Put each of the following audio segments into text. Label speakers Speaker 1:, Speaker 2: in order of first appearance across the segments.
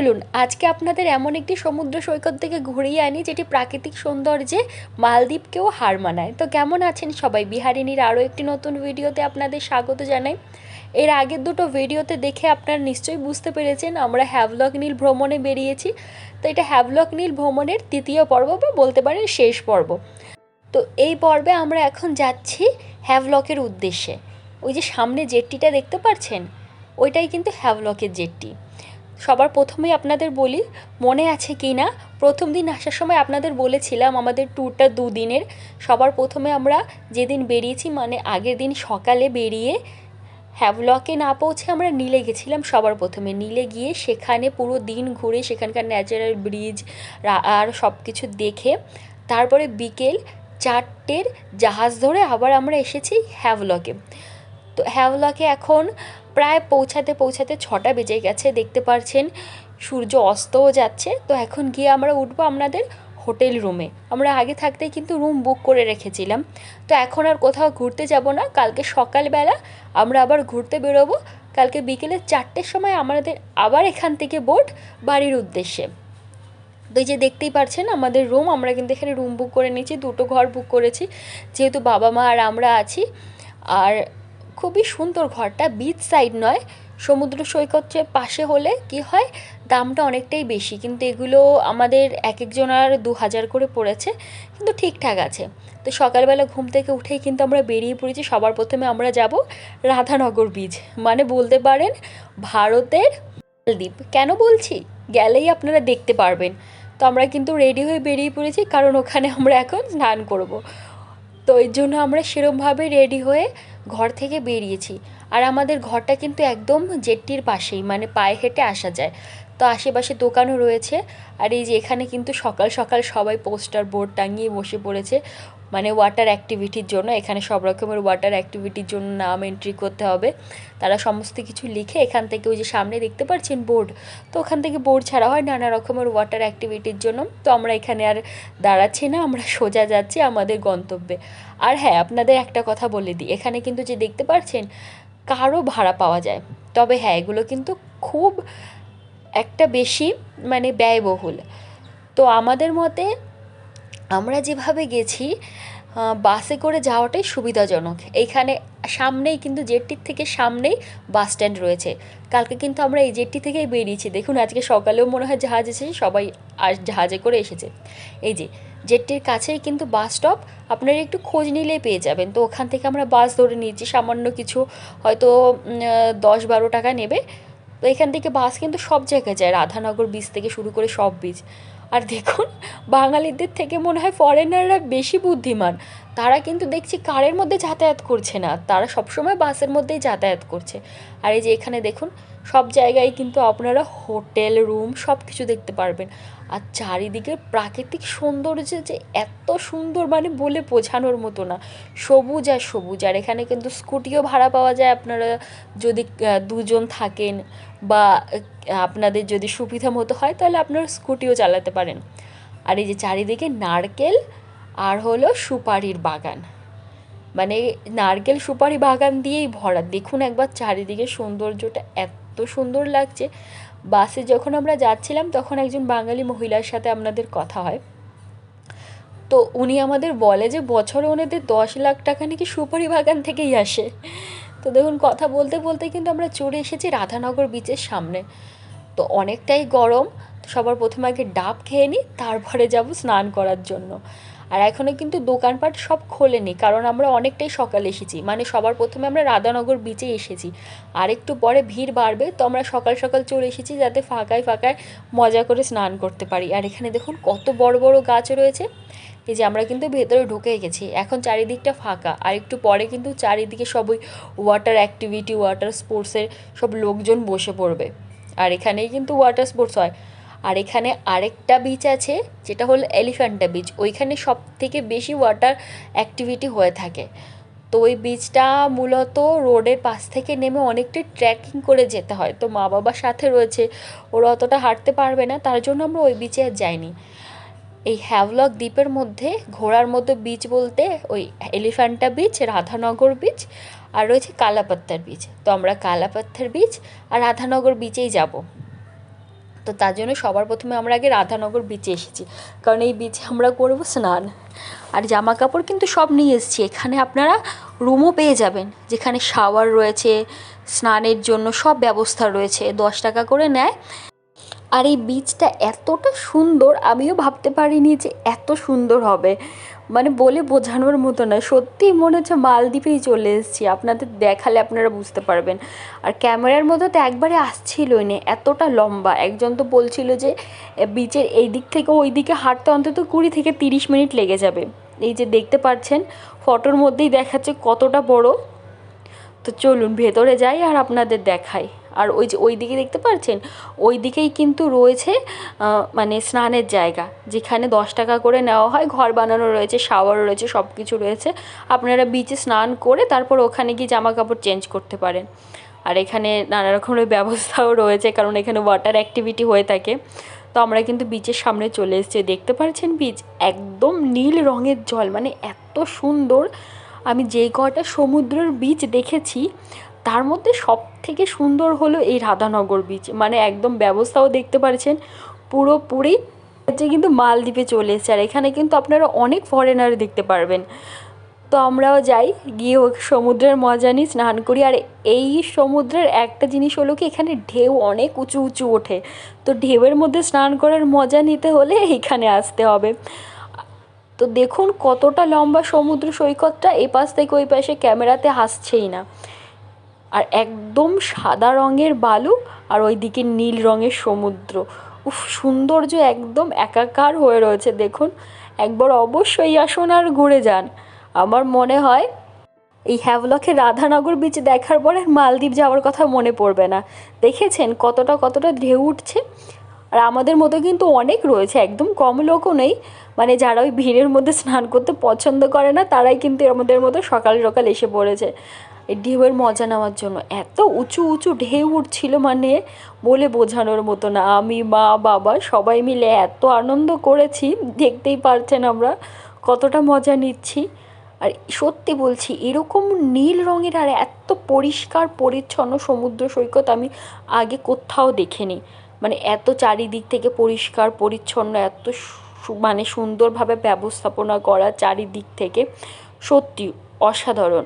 Speaker 1: চলুন আজকে আপনাদের এমন একটি সমুদ্র সৈকত থেকে ঘুরিয়ে আনি যেটি প্রাকৃতিক সৌন্দর্যে মালদ্বীপকেও হার মানায়। তো কেমন আছেন সবাই? বিহারিনীর আরও একটি নতুন ভিডিওতে আপনাদের স্বাগত জানাই। এর আগের দুটো ভিডিওতে দেখে আপনারা নিশ্চয়ই বুঝতে পেরেছেন আমরা হ্যাভলক নীল ভ্রমণে বেরিয়েছি। তো এটা হ্যাভলক নীল ভ্রমণের তৃতীয় পর্ব বা বলতে পারেন শেষ পর্ব। তো এই পর্বে আমরা এখন যাচ্ছি হ্যাভলকের উদ্দেশ্যে। ওই যে সামনে জেটটিটা দেখতে পাচ্ছেন, ওইটাই কিন্তু হ্যাভলকের জেটটি। সবার প্রথমেই আপনাদের বলি, মনে আছে কি না প্রথম দিন আসার সময় আপনাদের বলেছিলাম আমাদের ট্যুরটা দুদিনের। সবার প্রথমে আমরা যেদিন বেরিয়েছি মানে আগের দিন সকালে বেরিয়ে হ্যাভলকে না পৌঁছে আমরা নীলে গেছিলাম। সবার প্রথমে নীলে গিয়ে সেখানে পুরো দিন ঘুরে সেখানকার ন্যাচারাল ব্রিজ আর সব কিছু দেখে তারপরে বিকেল 4টের জাহাজ ধরে আবার আমরা এসেছি হ্যাভলকে। তো হ্যাভলকে এখন প্রায় পৌঁছাতে পৌঁছাতে 6টা বেজে গেছে, দেখতে পাচ্ছেন সূর্য অস্তও যাচ্ছে। তো এখন গিয়ে আমরা উঠবো আপনাদের হোটেল রুমে। আমরা আগে থাকতেই কিন্তু রুম বুক করে রেখেছিলাম। তো এখন আর কোথাও ঘুরতে যাব না, কালকে সকালবেলা আমরা আবার ঘুরতে বেরোবো। কালকে বিকেলে 4টের সময় আমাদের আবার এখান থেকে বোট বাড়ির উদ্দেশ্যে। তো এই যে দেখতেই পাচ্ছেন আমাদের রুম, আমরা কিন্তু এখানে রুম বুক করে নিয়েছি, 2টো ঘর বুক করেছি যেহেতু বাবা মা আর আমরা আছি। আর খুবই সুন্দর ঘরটা, বিচ সাইড নয়, সমুদ্র সৈকতের পাশে হলে কি হয় দামটা অনেকটাই বেশি, কিন্তু এগুলো আমাদের এক একজনের 2000 করে পড়েছে, কিন্তু ঠিকঠাক আছে। তো সকালবেলা ঘুম থেকে উঠেই কিন্তু আমরা বেরিয়ে পড়েছি। সবার প্রথমে আমরা যাব রাধানগর বিচ, মানে বলতে পারেন ভারতের মালদ্বীপ। কেন বলছি, গেলেই আপনারা দেখতে পারবেন। তো আমরা কিন্তু রেডি হয়ে বেরিয়ে পড়েছি কারণ ওখানে আমরা এখন স্নান করব। তো এর জন্য আমরা সেরমভাবে রেডি হয়ে ঘর থেকে বেরিয়েছি। আর আমাদের ঘরটা কিন্তু একদম জেটটির পাশেই, মানে পায়ে হেঁটে আসা যায়। তো আশেপাশে দোকানও রয়েছে। আর এই যে এখানে কিন্তু সকাল সকাল সবাই পোস্টার বোর্ড টাঙিয়ে বসে পড়েছে, মানে ওয়াটার অ্যাক্টিভিটির জন্য। এখানে সব রকমের ওয়াটার অ্যাক্টিভিটির জন্য নাম এন্ট্রি করতে হবে। তারা সমস্ত কিছু লিখে এখান থেকে, ওই যে সামনে দেখতে পাচ্ছেন বোর্ড, তো ওখান থেকে বোর্ড ছাড়া হয় নানা রকমের ওয়াটার অ্যাক্টিভিটির জন্য। তো আমরা এখানে আর দাঁড়াচ্ছি না, আমরা সোজা যাচ্ছি আমাদের গন্তব্যে। আর হ্যাঁ, আপনাদের একটা কথা বলে দিই, এখানে কিন্তু যে দেখতে পাচ্ছেন কারও ভাড়া পাওয়া যায়। তবে হ্যাঁ, এগুলো কিন্তু খুব একটা বেশি মানে ব্যয়বহুল। তো আমাদের মতে আমরা যেভাবে গেছি বাসে করে যাওয়াটাই সুবিধাজনক। এইখানে সামনেই কিন্তু জেটটির থেকে সামনেই বাস স্ট্যান্ড রয়েছে। কালকে কিন্তু আমরা এই জেটটি থেকেই বেরিয়েছি, দেখুন আজকে সকালেও মনে হয় জাহাজ এসেছে, সবাই জাহাজে করে এসেছে। এই যে জেটটির কাছেই কিন্তু বাস স্টপ, আপনারা একটু খোঁজ নিলেই পেয়ে যাবেন। তো ওখান থেকে আমরা বাস ধরে নিয়েছি, সামান্য কিছু হয়তো 10-12 টাকা নেবে। তো এখান থেকে বাস কিন্তু সব জায়গায় যায়, রাধানগর বিচ থেকে শুরু করে সব বিচ। আর দেখুন বাঙালিদের থেকে মনে হয় ফরেনাররা বেশি বুদ্ধিমান, তারা কিন্তু দেখছি কারের মধ্যে যাতায়াত করছে না, তারা সবসময় বাসের মধ্যেই যাতায়াত করছে। আর এই যে এখানে দেখুন সব জায়গায় কিন্তু আপনারা হোটেল রুম সব কিছু দেখতে পারবেন। আর চারিদিকে প্রাকৃতিক সৌন্দর্য যে এত সুন্দর, মানে বলে বোঝানোর মতো না, সবুজ আর সবুজ। আর এখানে কিন্তু স্কুটিও ভাড়া পাওয়া যায়, আপনারা যদি দুজন থাকেন বা আপনাদের যদি সুবিধা মতো হয় তাহলে আপনারা স্কুটিও চালাতে পারেন। আর এই যে চারিদিকে নারকেল আর হলো সুপারির বাগান, মানে নারকেল সুপারি বাগান দিয়েই ভরা। দেখুন একবার চারিদিকে সৌন্দর্যটা এত সুন্দর লাগছে। বাসে যখন আমরা যাচ্ছিলাম তখন একজন বাঙালি মহিলার সাথে আপনাদের কথা হয়, তো উনি আমাদের বলে যে বছরে ওনাদের 10 লাখ টাকা নাকি সুপারি বাগান থেকেই আসে। তো দেখুন কথা বলতে বলতে কিন্তু আমরা চলে এসেছি রাধানগর বিচের সামনে। তো অনেকটাই গরম, তো সবার প্রথমে আগে ডাব খেয়ে নিই, তারপরে যাব স্নান করার জন্য। আর এখনও কিন্তু দোকানপাট সব খোলেনি কারণ আমরা অনেকটাই সকালে এসেছি, মানে সবার প্রথমে আমরা রাধানগর বিচে এসেছি। আর একটু পরে ভিড় বাড়বে, তো আমরা সকাল সকাল চলে এসেছি যাতে ফাঁকায় ফাঁকায় মজা করে স্নান করতে পারি। আর এখানে দেখুন কত বড় বড় গাছ রয়েছে। এই যে আমরা কিন্তু ভেতরে ঢুকে গেছি, এখন চারিদিকটা ফাঁকা। আর একটু পরে কিন্তু চারিদিকে সব ওই ওয়াটার অ্যাক্টিভিটি ওয়াটার স্পোর্টসের সব লোকজন বসে পড়বে। আর এখানেই কিন্তু ওয়াটার স্পোর্টস হয়। আর এখানে আরেকটা বিচ আছে যেটা হলো এলিফ্যান্টা বিচ, ওইখানে সব থেকে বেশি ওয়াটার অ্যাক্টিভিটি হয়ে থাকে। তো ওই বিচটা মূলত রোডের পাশ থেকে নেমে অনেকটাই ট্রেকিং করে যেতে হয়, তো মা বাবার সাথে রয়েছে, ওরা অতটা হাঁটতে পারবে না, তার জন্য আমরা ওই বিচে আর যাইনি। এই হ্যাভলক দ্বীপের মধ্যে ঘোরার মতো বিচ বলতে ওই এলিফ্যান্টা বিচ, রাধানগর বিচ আর রয়েছে কালাপাত্তার বিচ। তো আমরা কালাপাত্তার বিচ আর রাধানগর বিচেই যাব। তো তার জন্য সবার প্রথমে আমরা আগে রাধানগর বিচে এসেছি, কারণ এই বিচে আমরা করব স্নান। আর জামা কাপড় কিন্তু সব নিয়ে এসেছি। এখানে আপনারা রুমও পেয়ে যাবেন, যেখানে শাওয়ার রয়েছে, স্নানের জন্য সব ব্যবস্থা রয়েছে, 10 টাকা করে নেয়। আর এই বিচটা এতটা সুন্দর, আমিও ভাবতে পারিনি যে এত সুন্দর হবে, মানে বলে বোঝানোর মতো না। সত্যিই মনে হচ্ছে মালদ্বীপেই চলে এসেছি, আপনাদের দেখালে আপনারা বুঝতে পারবেন। আর ক্যামেরার মধ্যে তো একবারে আসছিলই না, এতটা লম্বা। একজন তো বলছিল যে বিচের এই দিক থেকে ওই দিকে হাঁটতে অন্তত 20 থেকে 30 মিনিট লেগে যাবে। এই যে দেখতে পাচ্ছেন ফটোর মধ্যেই দেখাচ্ছে কতটা বড়। তো চলুন ভেতরে যাই আর আপনাদের দেখাই। আর ওই যে ওই দিকে দেখতে পাচ্ছেন, ওই দিকেই কিন্তু রয়েছে মানে স্নানের জায়গা, যেখানে 10 টাকা করে নেওয়া হয়। ঘর বানানো রয়েছে, শাওয়ার রয়েছে, সব কিছু রয়েছে। আপনারা বিচে স্নান করে তারপর ওখানে গিয়ে জামা কাপড় চেঞ্জ করতে পারেন। আর এখানে নানা রকমের ব্যবস্থাও রয়েছে, কারণ এখানে ওয়াটার অ্যাক্টিভিটি হয়ে থাকে। তো আমরা কিন্তু বিচের সামনে চলে এসেছি, দেখতে পাচ্ছেন বিচ একদম নীল রঙের জল, মানে এত সুন্দর। আমি যেই কটা সমুদ্রের বিচ দেখেছি তার মধ্যে সব থেকে সুন্দর হলো এই রাধানগর বিচ। মানে একদম ব্যবস্থাও দেখতে পাচ্ছেন পুরোপুরি হচ্ছে কিন্তু মালদ্বীপে চলে এসেছে। আর এখানে কিন্তু আপনারা অনেক ফরেনার দেখতে পারবেন। তো আমরাও যাই, গিয়ে সমুদ্রের মজা নিই, স্নান করি। আর এই সমুদ্রের একটা জিনিস হলো কি, এখানে ঢেউ অনেক উঁচু উঁচু ওঠে। তো ঢেউয়ের মধ্যে স্নান করার মজা নিতে হলে এইখানে আসতে হবে। তো দেখুন কতটা লম্বা সমুদ্র সৈকতটা, এ পাশ থেকে ওই পাশে ক্যামেরাতে আসছেই না। আর একদম সাদা রঙের বালু, আর ওইদিকে নীল রঙের সমুদ্র। উফ, সৌন্দর্য একদম একাকার হয়ে রয়েছে। দেখুন, একবার অবশ্যই আসুন আর ঘুরে যান। আমার মনে হয় এই হ্যাভলকের রাধানগর বিচ দেখার পরে মালদ্বীপ যাওয়ার কথা মনে পড়বে না। দেখেছেন কতটা কতটা ঢেউ উঠছে। আর আমাদের মতো কিন্তু অনেক রয়েছে, একদম কম লোকও নেই। মানে যারা ওই ভিড়ের মধ্যে স্নান করতে পছন্দ করে না, তারাই কিন্তু আমাদের মতো সকাল সকাল এসে পড়েছে এই ঢেউয়ের মজা নেওয়ার জন্য। এত উঁচু উঁচু ঢেউ উঠছিল, মানে বলে বোঝানোর মতো না। আমি, মা, বাবা সবাই মিলে এত আনন্দ করেছি, দেখতেই পারছেন আমরা কতটা মজা নিচ্ছি। আর সত্যি বলছি, এরকম নীল রঙের আর এত পরিষ্কার পরিচ্ছন্ন সমুদ্র সৈকত আমি আগে কোথাও দেখিনি। মানে এত চারিদিক থেকে পরিষ্কার পরিচ্ছন্ন, এত মানে সুন্দরভাবে ব্যবস্থাপনা করা চারিদিক থেকে, সত্যি অসাধারণ।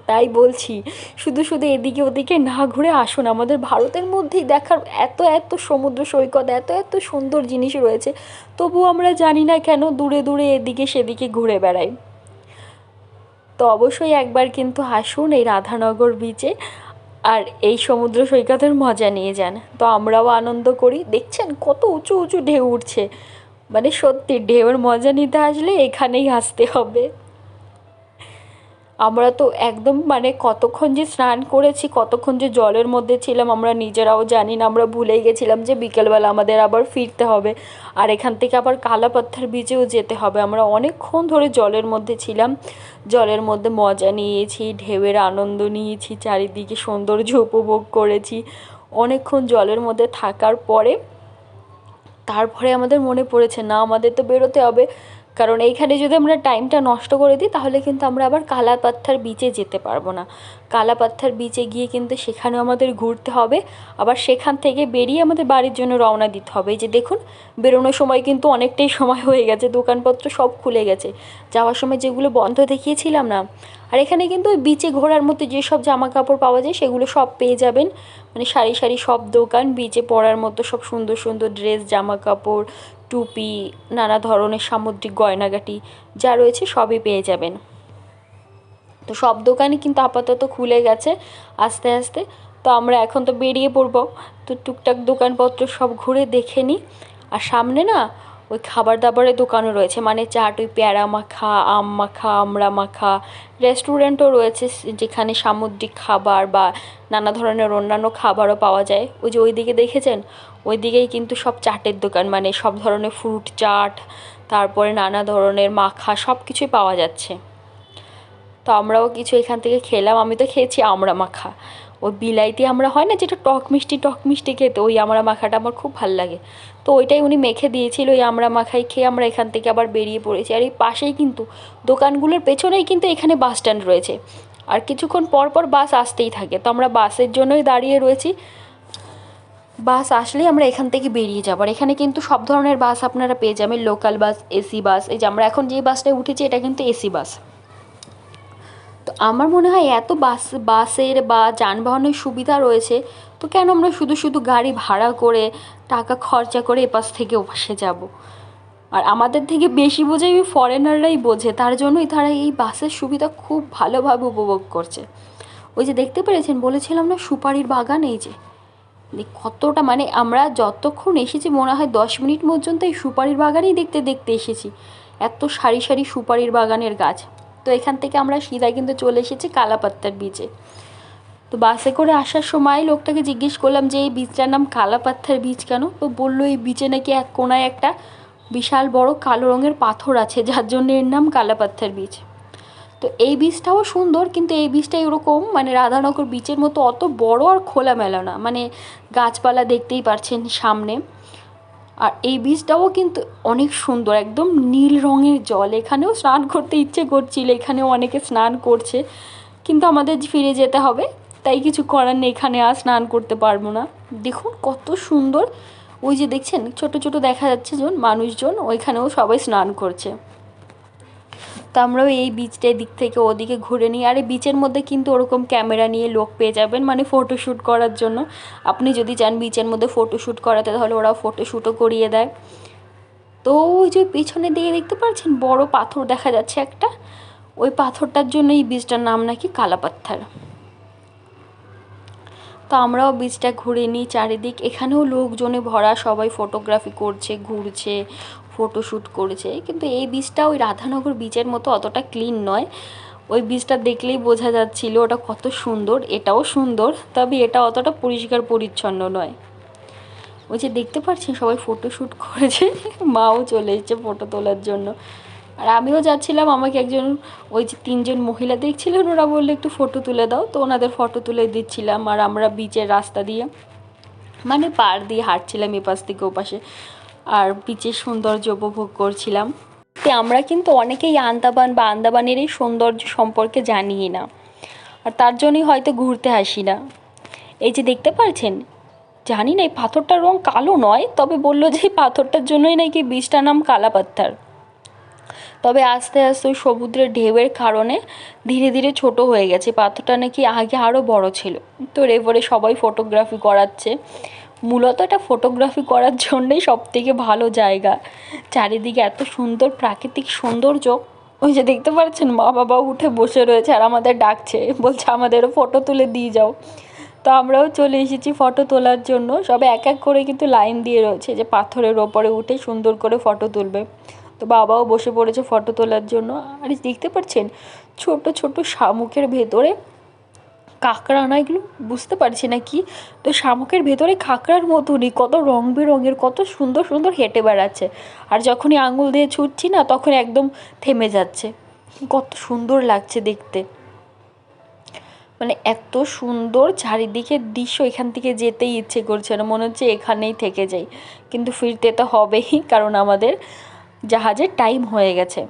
Speaker 1: তাই বলছি, শুধু শুধু এদিকে ওদিকে না ঘুরে আসুন। আমাদের ভারতের মধ্যেই দেখার এত এত সমুদ্র সৈকত, এত এত সুন্দর জিনিস রয়েছে, তবুও আমরা জানি না কেন দূরে দূরে এদিকে সেদিকে ঘুরে বেড়াই। তো অবশ্যই একবার কিন্তু আসুন এই রাধানগর বিচে, আর এই সমুদ্র সৈকতের মজা নিয়ে যান। তো আমরাও আনন্দ করি। দেখছেন কত উঁচু উঁচু ঢেউ উঠছে, মানে সত্যি ঢেউয়ের মজা নিতে আসলে এখানেই আসতে হবে। আমরা তো একদম মানে কতক্ষণ যে স্নান করেছি, কতক্ষণ যে জলের মধ্যে ছিলাম আমরা নিজেরাও জানি না। আমরা ভুলেই গেছিলাম যে বিকেলবেলা আমাদের আবার ফিরতে হবে, আর এখান থেকে আবার কালাপাত্থার বিচেও যেতে হবে। আমরা অনেকক্ষণ ধরে জলের মধ্যে ছিলাম, জলের মধ্যে মজা নিয়েছি, ঢেউয়ের আনন্দ নিয়েছি, চারিদিকে সৌন্দর্য উপভোগ করেছি। অনেকক্ষণ জলের মধ্যে থাকার পরে তারপরে আমাদের মনে পড়েছে, না আমাদের তো বেরোতে হবে, কারণ এইখানে যদি আমরা টাইমটা নষ্ট করে দিই তাহলে কিন্তু আমরা আবার কালাপাত্থার বিচে যেতে পারবো না। কালাপাত্থার বিচে গিয়ে কিন্তু সেখানেও আমাদের ঘুরতে হবে, আবার সেখান থেকে বেরিয়ে আমাদের বাড়ির জন্য রওনা দিতে হবে। এই যে দেখুন, বেরোনোর সময় কিন্তু অনেকটাই সময় হয়ে গেছে, দোকানপত্র সব খুলে গেছে। যাওয়ার সময় যেগুলো বন্ধ দেখিয়েছিলাম না, আর এখানে কিন্তু ওই বিচে ঘোরার মতো যেসব জামা কাপড় পাওয়া যায় সেগুলো সব পেয়ে যাবেন। মানে সারি সারি সব দোকান, বিচে পরার মতো সব সুন্দর সুন্দর ড্রেস, জামা কাপড়, টুপি, নানা ধরনের সামুদ্রিক গয়নাগাটি যা রয়েছে সবই পেয়ে যাবেন। তো সব দোকানই কিন্তু আপাতত খুলে গেছে আস্তে আস্তে। তো আমরা এখন তো বেরিয়ে পড়বো, তো টুকটাক দোকানপত্র সব ঘুরে দেখে নিই। আর সামনে না ওই খাবার দাবারের দোকানও রয়েছে, মানে চাট, ওই পেয়ারা মাখা, আম মাখা, আমড়া মাখা। রেস্টুরেন্টও রয়েছে যেখানে সামুদ্রিক খাবার বা নানা ধরনের অন্যান্য খাবারও পাওয়া যায়। ওই যে ওই দিকে দেখেছেন, ওই দিকেই কিন্তু সব চাটের দোকান, মানে সব ধরনের ফ্রুট চাট, তারপরে নানা ধরনের মাখা সব কিছুই পাওয়া যাচ্ছে। তো আমরাও কিছু এখান থেকে খেলাম। আমি তো খেয়েছি আমড়া মাখা, ওই বিলাইতি আমড়া হয় না যেটা টক মিষ্টি খেতে, ওই আমড়া মাখাটা আমার খুব ভাল লাগে। তো ওইটাই উনি মেখে দিয়েছিল, ওই আমড়া মাখাই খেয়ে আমরা এখান থেকে আবার বেরিয়ে পড়েছি। আর এই পাশেই কিন্তু দোকানগুলোর পেছনেই কিন্তু এখানে বাস স্ট্যান্ড রয়েছে, আর কিছুক্ষণ পর পর বাস আসতেই থাকে। তো আমরা বাসের জন্যই দাঁড়িয়ে রয়েছি। বাস আসলেই আমরা এখান থেকে বেরিয়ে যাবো। আর এখানে কিন্তু সব ধরনের বাস আপনারা পেয়ে যাবেন, লোকাল বাস, এসি বাস। এই যে আমরা এখন যে বাসটায় উঠেছি এটা কিন্তু এসি বাস। তো আমার মনে হয় এত বাসের বা যানবাহনের সুবিধা রয়েছে, তো কেন আমরা শুধু শুধু গাড়ি ভাড়া করে টাকা খরচা করে এপাশ থেকে ওপাশে যাব। আর আমাদের থেকে বেশি বোঝে ওই ফরেনাররাই বোঝে, তার জন্যই তারা এই বাসের সুবিধা খুব ভালোভাবে উপভোগ করছে। ওই যে দেখতে পেরেছেন, বলেছিলাম না সুপারির বাগান, এই যে কতটা, মানে আমরা যতক্ষণ এসেছি মনে হয় 10 মিনিট পর্যন্ত এই সুপারির বাগানেই দেখতে দেখতে এসেছি, এত সারি সারি সুপারির বাগানের গাছ। তো এখান থেকে আমরা সিধাই কিন্তু চলে এসেছি কালাপাত্তার বিচে। তো বাসে করে আসার সময় লোকটাকে জিজ্ঞেস করলাম যে এই বিচটার নাম কালাপাত্থার বিচ কেন। তো বললো এই বিচে নাকি এক কোনায় একটা বিশাল বড় কালো রঙের পাথর আছে, যার জন্য এর নাম কালাপাত্থার বিচ। তো এই বীজটাও সুন্দর, কিন্তু এই বীজটা এরকম মানে রাধানগর বিচের মতো অত বড় আর খোলামেলা না, মানে গাছপালা দেখতেই পারছেন সামনে। আর এই বীজটাও কিন্তু অনেক সুন্দর, একদম নীল রঙের জল। এখানেও স্নান করতে ইচ্ছে করছিল, এখানেও অনেকে স্নান করছে, কিন্তু আমাদের ফিরে যেতে হবে, তাই কিছু করার নেই, এখানে আর স্নান করতে পারবো না। দেখুন কত সুন্দর, ওই যে দেখছেন ছোট ছোট দেখা যাচ্ছে জন মানুষজন, ওইখানেও সবাই স্নান করছে। তো আমরাও এই বিচটার দিক থেকে ওদিকে ঘুরে নিই। আর এই বিচের মধ্যে কিন্তু ওরকম ক্যামেরা নিয়ে লোক পেয়ে যাবেন, মানে ফটোশ্যুট করার জন্য। আপনি যদি চান বিচের মধ্যে ফটোশ্যুট করাতে, তাহলে ওরা ফটোশ্যুটও করিয়ে দেয়। তো ওই যে পিছনের দিকে দেখতে পাচ্ছেন বড় পাথর দেখা যাচ্ছে একটা, ওই পাথরটার জন্য এই বিচটার নাম নাকি কালাপাত্থার। তো আমরাও বিচটা ঘুরে নিই চারিদিক, এখানেও লোকজনে ভরা, সবাই ফটোগ্রাফি করছে, ঘুরছে, ফটোশ্যুট করেছে। কিন্তু এই বিচটা ওই রাধানগর বিচের মতো অতটা ক্লিন নয়। ওই বিচটা দেখলেই বোঝা যাচ্ছিল ওটা কত সুন্দর, এটাও সুন্দর, তবে এটা অতটা পরিষ্কার পরিচ্ছন্ন নয়। ওই যে দেখতে পাচ্ছেন সবাই ফটোশ্যুট করেছে, মাও চলে এসেছে ফটো তোলার জন্য। আর আমিও যাচ্ছিলাম, আমাকে একজন ওই যে 3জন মহিলা দেখছিলেন, ওরা বললো একটু ফটো তুলে দাও, তো ওনাদের ফটো তুলে দিচ্ছিলাম। আর আমরা বিচের রাস্তা দিয়ে মানে পাড় দিয়ে হাঁটছিলাম এপাশ থেকে ওপাশে, আর বিচের সৌন্দর্য উপভোগ করছিলাম। তো আমরা কিন্তু অনেকেই আন্দামান বা আন্দামানের এই সৌন্দর্য সম্পর্কে জানিই না, আর তার জন্যই হয়তো ঘুরতে আসি না। এই যে দেখতে পাচ্ছেন, জানি না এই পাথরটার রং কালো নয়, তবে বললো যে এই পাথরটার জন্যই নাকি বীজটার নাম কালা পাথর। তবে আস্তে আস্তে ওই সমুদ্রের ঢেউয়ের কারণে ধীরে ধীরে ছোট হয়ে গেছে, পাথরটা নাকি আগে আরও বড় ছিল। তো এরপরে সবাই ফটোগ্রাফি করাচ্ছে, মূলত এটা ফটোগ্রাফি করার জন্যই সবথেকে ভালো জায়গা। চারিদিকে এত সুন্দর প্রাকৃতিক সৌন্দর্য। ওই যে দেখতে পাচ্ছেন মা বাবা উঠে বসে রয়েছে আর আমাদের ডাকছে, বলছে আমাদেরও ফটো তুলে দিয়ে যাও। তো আমরাও চলে এসেছি ফটো তোলার জন্য, সবে এক এক করে কিন্তু লাইন দিয়ে রয়েছে যে পাথরের ওপরে উঠে সুন্দর করে ফটো তুলবে। তো বাবাও বসে পড়েছে ফটো তোলার জন্য। আর দেখতে পাচ্ছেন ছোট ছোট শামুকের ভেতরে কাঁকড়া, না এগুলো বুঝতে পারছি না কি, তো শামুকের ভেতরে কাঁকড়ার মতনই কত রং বেরঙের, কত সুন্দর সুন্দর হেঁটে বেড়াচ্ছে। আর যখনই আঙুল দিয়ে ছুটছি না, তখন একদম থেমে যাচ্ছে। কত সুন্দর লাগছে দেখতে, মানে এত সুন্দর চারিদিকের দৃশ্য, এখান থেকে যেতেই ইচ্ছে করছে না, মনে হচ্ছে এখানেই থেকে যাই। কিন্তু ফিরতে তো হবেই, কারণ আমাদের জাহাজের টাইম হয়ে গেছে।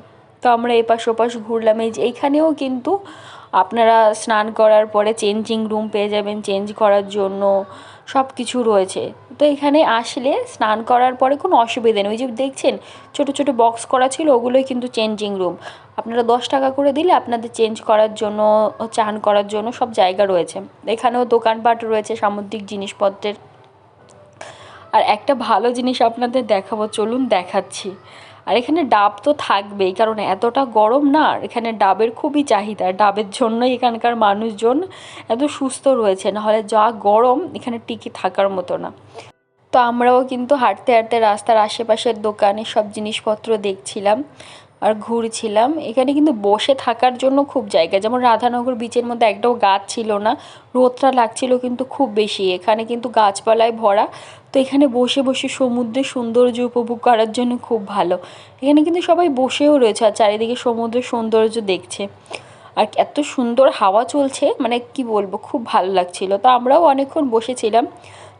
Speaker 1: তো আমরা এপাশ ওপাশ ঘুরলাম। এই যে এইখানেও কিন্তু আপনারা স্নান করার পরে চেঞ্জিং রুম পেয়ে যাবেন, চেঞ্জ করার জন্য সব কিছু রয়েছে। তো এখানে আসলে স্নান করার পরে কোনো অসুবিধা নেই। ওই যে দেখছেন ছোটো ছোটো বক্স করা ছিল, ওগুলোই কিন্তু চেঞ্জিং রুম। আপনারা 10 টাকা করে দিলে আপনাদের চেঞ্জ করার জন্য, চান করার জন্য সব জায়গা রয়েছে। এখানেও দোকানপাট রয়েছে সামুদ্রিক জিনিসপত্রের। আর একটা ভালো জিনিস আপনাদের দেখাবো, চলুন দেখাচ্ছি। আর এখানে ডাব তো থাকবেই, কারণ এতটা গরম না, এখানে ডাবের খুবই চাহিদা, ডাবের জন্যই এখানকার মানুষজন এত সুস্থ রয়েছে, নাহলে যা গরম এখানে টিকে থাকার মতো না। তো আমরাও কিন্তু হাঁটতে হাঁটতে রাস্তার আশেপাশের দোকানে সব জিনিসপত্র দেখছিলাম আর ঘুরছিলাম। এখানে কিন্তু বসে থাকার জন্য খুব জায়গা, যেমন রাধানগর বিচের মধ্যে একটাও গাছ ছিল না, রোদটা লাগছিল কিন্তু খুব বেশি, এখানে কিন্তু গাছপালায় ভরা। তো এখানে বসে বসে সমুদ্রের সৌন্দর্য উপভোগ করার জন্য খুব ভালো। এখানে কিন্তু সবাই বসেও রয়েছে আর চারিদিকে সমুদ্রের সৌন্দর্য দেখছে, আর এত সুন্দর হাওয়া চলছে, মানে কি বলবো, খুব ভালো লাগছিল। তো আমরাও অনেকক্ষণ বসেছিলাম,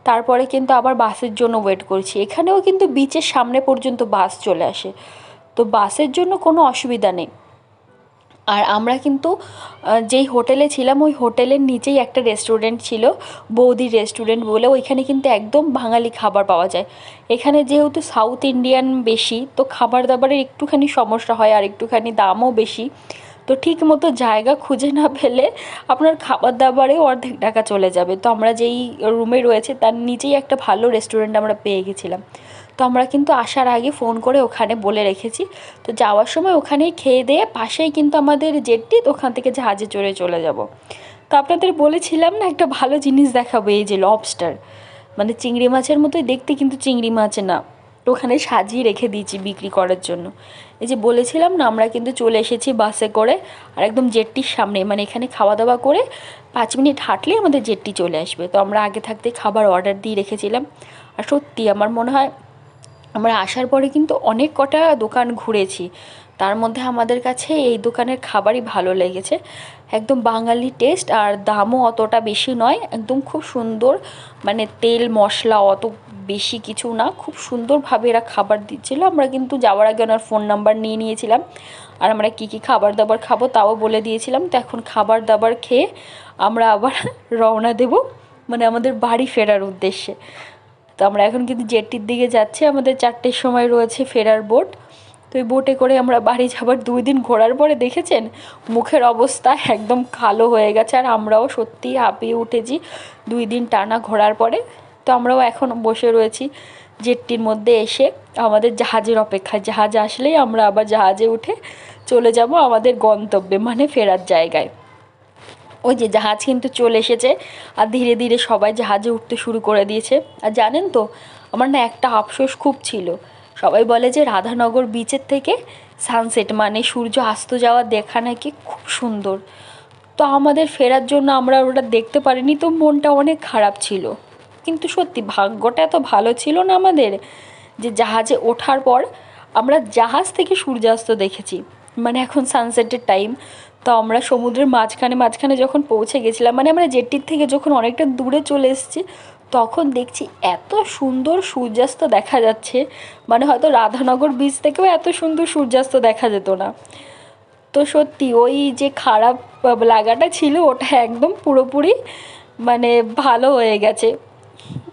Speaker 1: তারপরে কিন্তু আবার বাসের জন্য ওয়েট করছি। এখানেও কিন্তু বিচের সামনে পর্যন্ত বাস চলে আসে, তো বাসের জন্য কোনো অসুবিধা নেই। আর আমরা কিন্তু যেই হোটেলে ছিলাম ওই হোটেলের নিচেই একটা রেস্টুরেন্ট ছিল, বৌদির রেস্টুরেন্ট বলে। ওইখানে কিন্তু একদম বাঙালি খাবার পাওয়া যায়। এখানে যেহেতু সাউথ ইন্ডিয়ান বেশি, তো খাবার দাবারের একটুখানি সমস্যা হয় আর একটুখানি দামও বেশি। তো ঠিক মতো জায়গা খুঁজে না পেলে আপনার খাবার দাবারেও অর্ধেক টাকা চলে যাবে। তো আমরা যেই রুমে রয়েছে তার নিচেই একটা ভালো রেস্টুরেন্ট আমরা পেয়ে গেছিলাম। তো আমরা কিন্তু আসার আগে ফোন করে ওখানে বলে রেখেছি। তো যাওয়ার সময় ওখানেই খেয়ে দিয়ে পাশেই কিন্তু আমাদের জেটটি, তো ওখান থেকে জাহাজে চড়ে চলে যাব। তো আপনাদের বলেছিলাম না একটা ভালো জিনিস দেখাবো, এই যে লবস্টার, মানে চিংড়ি মাছের মতোই দেখতে কিন্তু চিংড়ি মাছ না। তো ওখানে সাজিয়ে রেখে দিয়েছি বিক্রি করার জন্য। এই যে বলেছিলাম না, আমরা কিন্তু চলে এসেছি বাসে করে, আর একদম জেটটির সামনে, মানে এখানে খাওয়া দাওয়া করে 5 মিনিট হাঁটলেই আমাদের জেটটি চলে আসবে। তো আমরা আগে থাকতে খাবার অর্ডার দিয়ে রেখেছিলাম। আর সত্যি আমার মনে হয় আমরা আসার পরে কিন্তু অনেক কটা দোকান ঘুরেছি, তার মধ্যে আমাদের কাছে এই দোকানের খাবারই ভালো লেগেছে। একদম বাঙালি টেস্ট, আর দামও অতটা বেশি নয়, একদম খুব সুন্দর, মানে তেল মশলা অত বেশি কিছু না, খুব সুন্দরভাবে এরা খাবার দিচ্ছিলো। আমরা কিন্তু যাওয়ার আগে ওনার ফোন নাম্বার নিয়ে নিয়েছিলাম, আর আমরা কী কী খাবার দাবার খাবো তাও বলে দিয়েছিলাম। তো এখন খাবার দাবার খেয়ে আমরা আবার রওনা দেব, মানে আমাদের বাড়ি ফেরার উদ্দেশ্যে। তো আমরা এখন কিন্তু জেটটির দিকে যাচ্ছি, আমাদের 4টের সময় রয়েছে ফেরার বোট। তো এই বোটে করে আমরা বাড়ি যাবার 2 দিন ঘোরার পরে দেখেছেন মুখের অবস্থা একদম কালো হয়ে গেছে, আর আমরাও সত্যিই হাঁপিয়ে উঠেছি 2 দিন টানা ঘোরার পরে। তো আমরাও এখন বসে রয়েছি জেটটির মধ্যে এসে আমাদের জাহাজের অপেক্ষায়। জাহাজ আসলেই আমরা আবার জাহাজে উঠে চলে যাব আমাদের গন্তব্যে, মানে ফেরার জায়গায়। ওই যে জাহাজ কিন্তু চলে এসেছে, আর ধীরে ধীরে সবাই জাহাজে উঠতে শুরু করে দিয়েছে। আর জানেন তো, আমার না একটা আফসোস খুব ছিল। সবাই বলে যে রাধানগর বিচের থেকে সানসেট মানে সূর্য অস্ত যাওয়া দেখা নাকি খুব সুন্দর। তো আমাদের ফেরার জন্য আমরা ওটা দেখতে পারিনি, তো মনটা অনেক খারাপ ছিল। কিন্তু সত্যি ভাগ্যটা এত ভালো ছিল না আমাদের, যে জাহাজে ওঠার পর আমরা জাহাজ থেকে সূর্যাস্ত দেখেছি। মানে এখন সানসেটের টাইম, তো আমরা সমুদ্রের মাঝখানে মাঝখানে যখন পৌঁছে গেছিলাম, মানে আমরা জেটির থেকে যখন অনেকটা দূরে চলে এসেছি, তখন দেখছি এত সুন্দর সূর্যাস্ত দেখা যাচ্ছে, মানে হয়তো রাধানগর বিচ থেকেও এত সুন্দর সূর্যাস্ত দেখা যেত না। তো সত্যি ওই যে খারাপ লাগাটা ছিল ওটা একদম পুরোপুরি মানে ভালো হয়ে গেছে।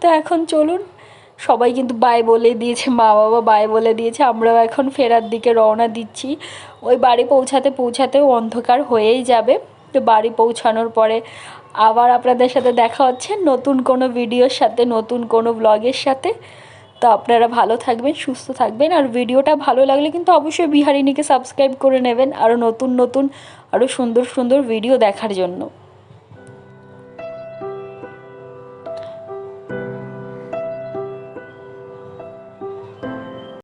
Speaker 1: তো এখন চলুন, সবাই কিন্তু বাই বলে দিয়েছে, মা বাবা বাই বলে দিয়েছে, আমরাও এখন ফেরার দিকে রওনা দিচ্ছি। ওই বাড়ি পৌঁছাতে পৌঁছাতেও অন্ধকার হয়েই যাবে। তো বাড়ি পৌঁছানোর পরে আবার আপনাদের সাথে দেখা হচ্ছে নতুন কোনো ভিডিওর সাথে, নতুন কোনো ব্লগের সাথে। তো আপনারা ভালো থাকবেন, সুস্থ থাকবেন, আর ভিডিওটা ভালো লাগলে কিন্তু অবশ্যই বিহারিণীকে সাবস্ক্রাইব করে নেবেন আরও নতুন নতুন আরও সুন্দর সুন্দর ভিডিও দেখার জন্য।